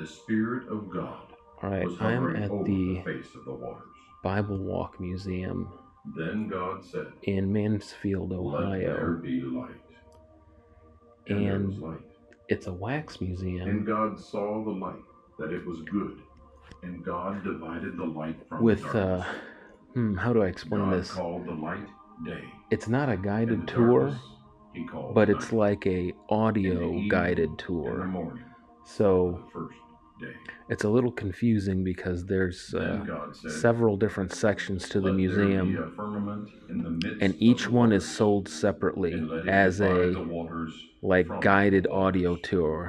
the Spirit of God All right, was I'm hovering at over the the face of the waters. Bible Walk Museum Then God said, in Mansfield, "Let there Ohio. be light." And there was And light. it's a wax And museum God saw the light, that it was good. And God divided the light from with, the darkness. how do I explain God this? called the light day, It's not a and guided the tour, darkness He called but night. it's like a And the audio evening guided and the tour. morning So the first day. it's a little confusing because there's Then God said, several different sections to the "Let there be museum, a firmament in the midst and of each the one is waters, sold separately and let it as divide a the waters like from guided the waters." audio tour,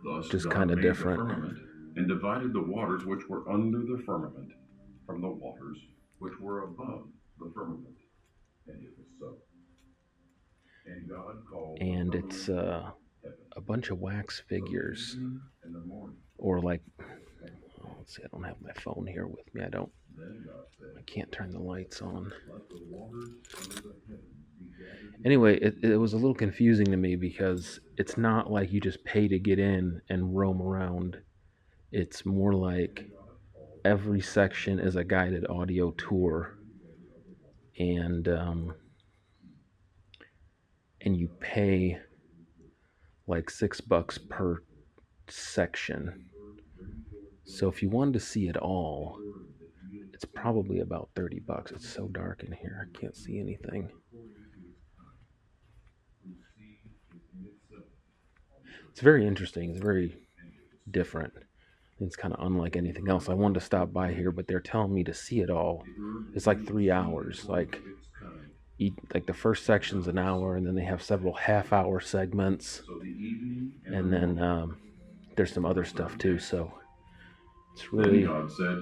Thus which is God kind of made different. the firmament, and divided the waters which were under the firmament from the waters which were above the firmament. And it was so. And God called the And firmament it's heaven. a bunch of wax So the figures, evening and the morning. or like, let's see, I don't have my phone here with me. Then God said, I can't turn the lights on. "Let the waters under the heavens be gathered together." Anyway, it was a little confusing to me because it's not like you just pay to get in and roam around. It's more like every section is a guided audio tour, and you pay like $6 per section. So if you wanted to see it all, it's probably about $30. It's so dark in here, I can't see anything. It's very interesting. It's very different. It's kind of unlike anything else. I wanted to stop by here, but they're telling me to see it all. It's like 3 hours. Like the first section's an hour, and then they have several half-hour segments, and then there's some other stuff too. So it's really. Then God said,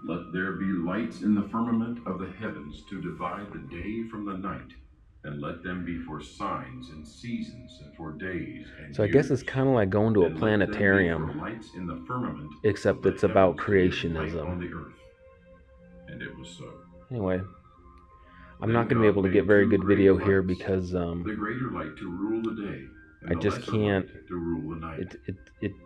"Let there be lights in the firmament of the heavens to divide the day from the night, and let them be for signs and seasons and for days and So I guess it's years. kind of like going to a And let them be for planetarium, lights in the firmament except of the it's about heavens to give light creationism. on the earth." And it was so. Anyway, I'm Then not going to be God able to made get very two good great video here lights, because the greater light to rule the day, and I the just lesser can't. light to rule the night.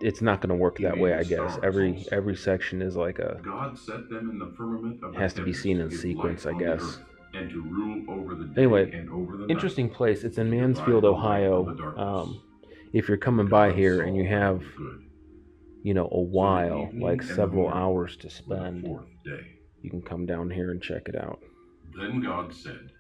It's not going to work He that made way. the I guess stars every also. section is like God set them in the firmament of the has to be heavens seen to in give sequence, light I on the guess. earth, and to rule over the day Anyway, and over the interesting night, place. It's in to divide Mansfield, the light from the Ohio. darkness. If you're coming And by God here saw and you that have, it was good. a So the while, evening like and the several morning hours to were the spend, fourth day. you can come down here and check it out. Then God said,